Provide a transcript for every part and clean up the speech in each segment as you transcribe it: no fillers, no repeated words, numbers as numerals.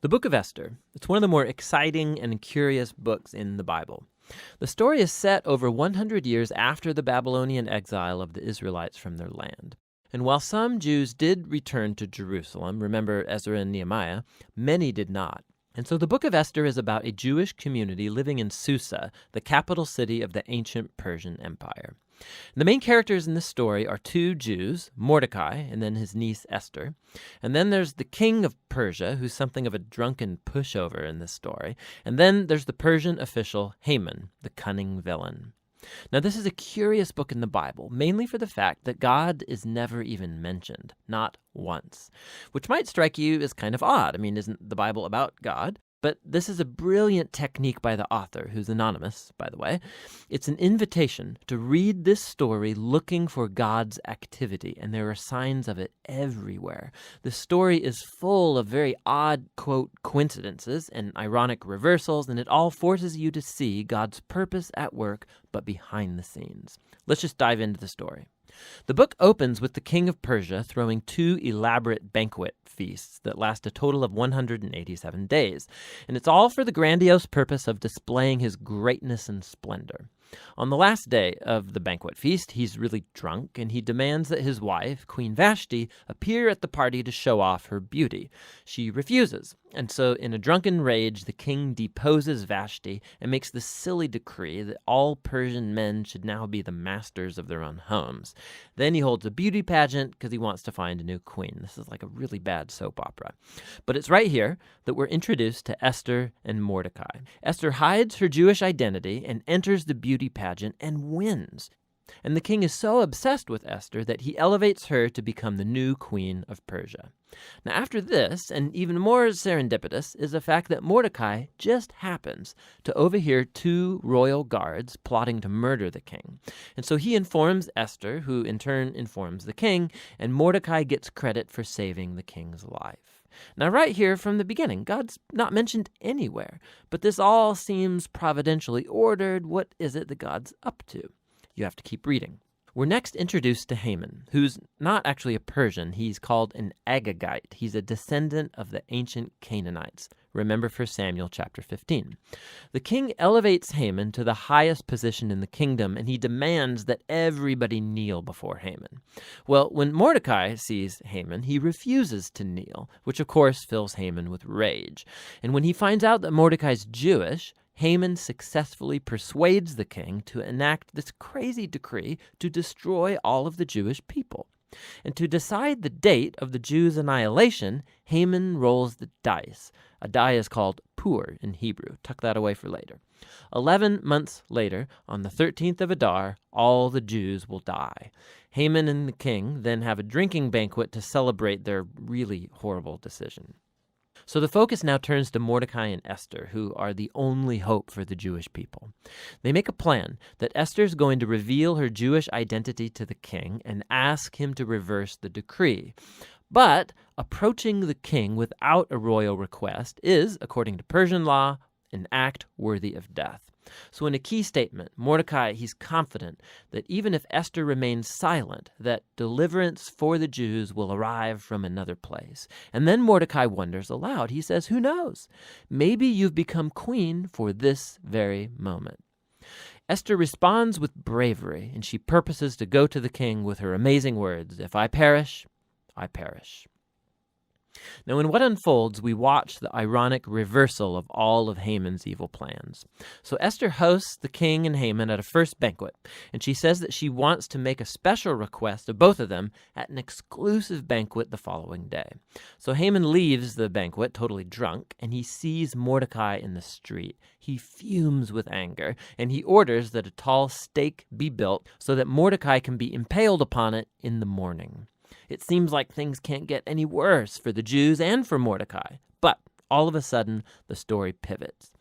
The book of Esther, it's one of the more exciting and curious books in the Bible. The story is set over 100 years after the Babylonian exile of the Israelites from their land. And while some Jews did return to Jerusalem, remember Ezra and Nehemiah, many did not. And so the book of Esther is about a Jewish community living in Susa, the capital city of the ancient Persian Empire. The main characters in this story are two Jews, Mordecai and then his niece Esther. And then there's the king of Persia, who's something of a drunken pushover in this story. And then there's the Persian official Haman, the cunning villain. Now, this is a curious book in the Bible, mainly for the fact that God is never even mentioned, not once, which might strike you as kind of odd. I mean, isn't the Bible about God? But this is a brilliant technique by the author, who's anonymous, by the way. It's an invitation to read this story looking for God's activity, and there are signs of it everywhere. The story is full of very odd, quote, coincidences and ironic reversals, and it all forces you to see God's purpose at work, but behind the scenes. Let's just dive into the story. The book opens with the king of Persia throwing two elaborate banquet feasts that last a total of 187 days, and it's all for the grandiose purpose of displaying his greatness and splendor. On the last day of the banquet feast, he's really drunk, and he demands that his wife, Queen Vashti, appear at the party to show off her beauty. She refuses, and so in a drunken rage, the king deposes Vashti and makes the silly decree that all Persian men should now be the masters of their own homes. Then he holds a beauty pageant because he wants to find a new queen. This is like a really bad soap opera. But it's right here that we're introduced to Esther and Mordecai. Esther hides her Jewish identity and enters the beauty pageant and wins. And the king is so obsessed with Esther that he elevates her to become the new queen of Persia. Now, after this, and even more serendipitous, is the fact that Mordecai just happens to overhear two royal guards plotting to murder the king. And so he informs Esther, who in turn informs the king, and Mordecai gets credit for saving the king's life. Now, right here from the beginning, God's not mentioned anywhere, but this all seems providentially ordered. What is it that God's up to? You have to keep reading. We're next introduced to Haman, who's not actually a Persian. He's called an Agagite. He's a descendant of the ancient Canaanites. Remember 1 Samuel chapter 15. The king elevates Haman to the highest position in the kingdom, and he demands that everybody kneel before Haman. Well, when Mordecai sees Haman, he refuses to kneel, which of course fills Haman with rage. And when he finds out that Mordecai's Jewish, Haman successfully persuades the king to enact this crazy decree to destroy all of the Jewish people. And to decide the date of the Jews' annihilation, Haman rolls the dice. A die is called pur in Hebrew. Tuck that away for later. 11 months later, on the 13th of Adar, all the Jews will die. Haman and the king then have a drinking banquet to celebrate their really horrible decision. So the focus now turns to Mordecai and Esther, who are the only hope for the Jewish people. They make a plan that Esther's going to reveal her Jewish identity to the king and ask him to reverse the decree. But approaching the king without a royal request is, according to Persian law, an act worthy of death. So in a key statement, Mordecai, he's confident that even if Esther remains silent, that deliverance for the Jews will arrive from another place. And then Mordecai wonders aloud. He says, who knows? Maybe you've become queen for this very moment. Esther responds with bravery, and she purposes to go to the king with her amazing words, if I perish, I perish. Now, in what unfolds, we watch the ironic reversal of all of Haman's evil plans. So Esther hosts the king and Haman at a first banquet, and she says that she wants to make a special request of both of them at an exclusive banquet the following day. So Haman leaves the banquet totally drunk, and he sees Mordecai in the street. He fumes with anger, and he orders that a tall stake be built so that Mordecai can be impaled upon it in the morning. It seems like things can't get any worse for the Jews and for Mordecai. But all of a sudden, the story pivots.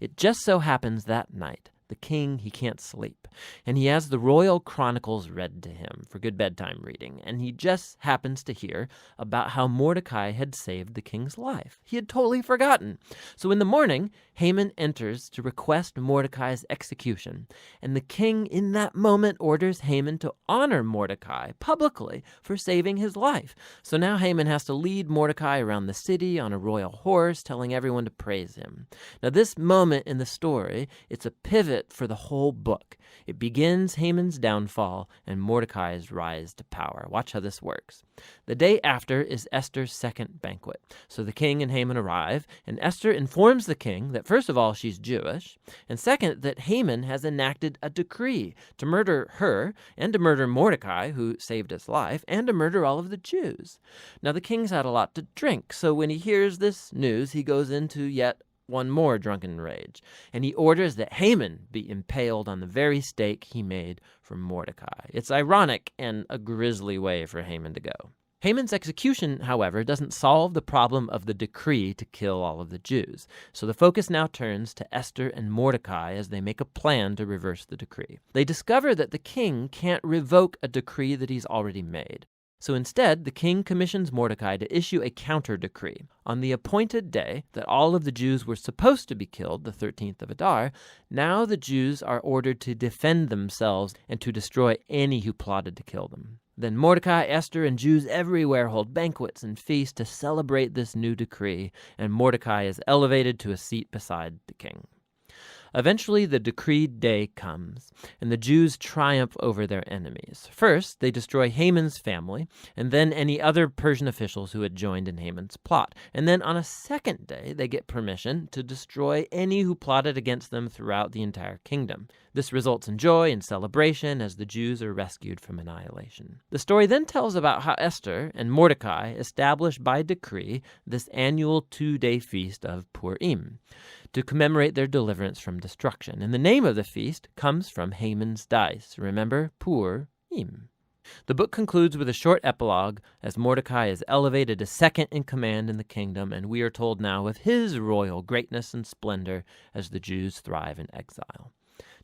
It just so happens that night the king, he can't sleep. And he has the royal chronicles read to him for good bedtime reading. And he just happens to hear about how Mordecai had saved the king's life. He had totally forgotten. So in the morning, Haman enters to request Mordecai's execution. And the king in that moment orders Haman to honor Mordecai publicly for saving his life. So now Haman has to lead Mordecai around the city on a royal horse, telling everyone to praise him. Now this moment in the story, it's a pivot for the whole book. It begins Haman's downfall and Mordecai's rise to power. Watch how this works. The day after is Esther's second banquet. So the king and Haman arrive, and Esther informs the king that first of all, she's Jewish, and second, that Haman has enacted a decree to murder her and to murder Mordecai, who saved his life, and to murder all of the Jews. Now the king's had a lot to drink, so when he hears this news, he goes into yet one more drunken rage, and he orders that Haman be impaled on the very stake he made for Mordecai. It's ironic and a grisly way for Haman to go. Haman's execution, however, doesn't solve the problem of the decree to kill all of the Jews. So the focus now turns to Esther and Mordecai as they make a plan to reverse the decree. They discover that the king can't revoke a decree that he's already made. So instead, the king commissions Mordecai to issue a counter-decree. On the appointed day that all of the Jews were supposed to be killed, the 13th of Adar, now the Jews are ordered to defend themselves and to destroy any who plotted to kill them. Then Mordecai, Esther, and Jews everywhere hold banquets and feasts to celebrate this new decree, and Mordecai is elevated to a seat beside the king. Eventually, the decreed day comes, and the Jews triumph over their enemies. First, they destroy Haman's family, and then any other Persian officials who had joined in Haman's plot. And then on a second day, they get permission to destroy any who plotted against them throughout the entire kingdom. This results in joy and celebration as the Jews are rescued from annihilation. The story then tells about how Esther and Mordecai established by decree this annual 2-day feast of Purim to commemorate their deliverance from destruction. And the name of the feast comes from Haman's dice. Remember, Purim. The book concludes with a short epilogue as Mordecai is elevated to second in command in the kingdom, and we are told now of his royal greatness and splendor as the Jews thrive in exile.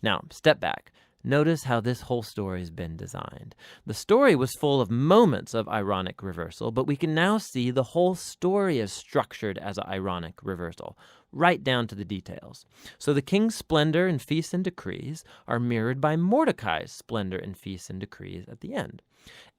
Now, step back. Notice how this whole story has been designed. The story was full of moments of ironic reversal, but we can now see the whole story is structured as an ironic reversal, right down to the details. So the king's splendor and feasts and decrees are mirrored by Mordecai's splendor and feasts and decrees at the end.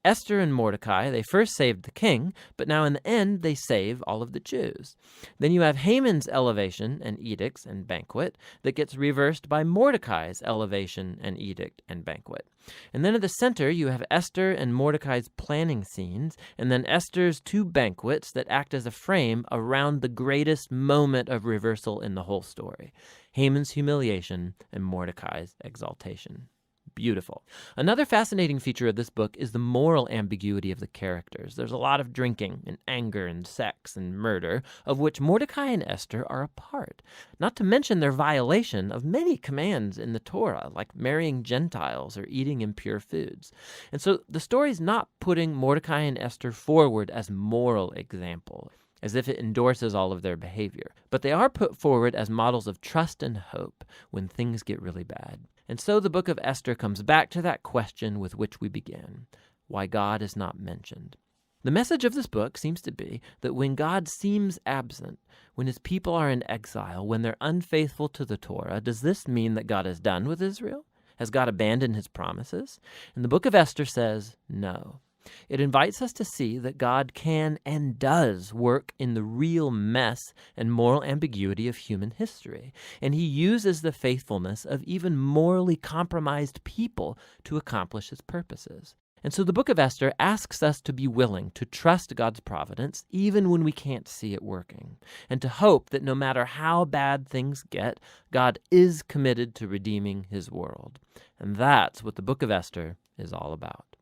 Esther and Mordecai, they first saved the king, but now in the end they save all of the Jews. Then you have Haman's elevation and edicts and banquet that gets reversed by Mordecai's elevation and edict and banquet. And then at the center you have Esther and Mordecai's planning scenes, and then Esther's 2 banquets that act as a frame around the greatest moment of reversal in the whole story: Haman's humiliation and Mordecai's exaltation. Beautiful. Another fascinating feature of this book is the moral ambiguity of the characters. There's a lot of drinking and anger and sex and murder, of which Mordecai and Esther are a part. Not to mention their violation of many commands in the Torah, like marrying Gentiles or eating impure foods. And so the story's not putting Mordecai and Esther forward as moral examples, as if it endorses all of their behavior. But they are put forward as models of trust and hope when things get really bad. And so the book of Esther comes back to that question with which we began: why God is not mentioned. The message of this book seems to be that when God seems absent, when his people are in exile, when they're unfaithful to the Torah, does this mean that God is done with Israel? Has God abandoned his promises? And the book of Esther says no. It invites us to see that God can and does work in the real mess and moral ambiguity of human history, and he uses the faithfulness of even morally compromised people to accomplish his purposes. And so the book of Esther asks us to be willing to trust God's providence even when we can't see it working, and to hope that no matter how bad things get, God is committed to redeeming his world. And that's what the book of Esther is all about.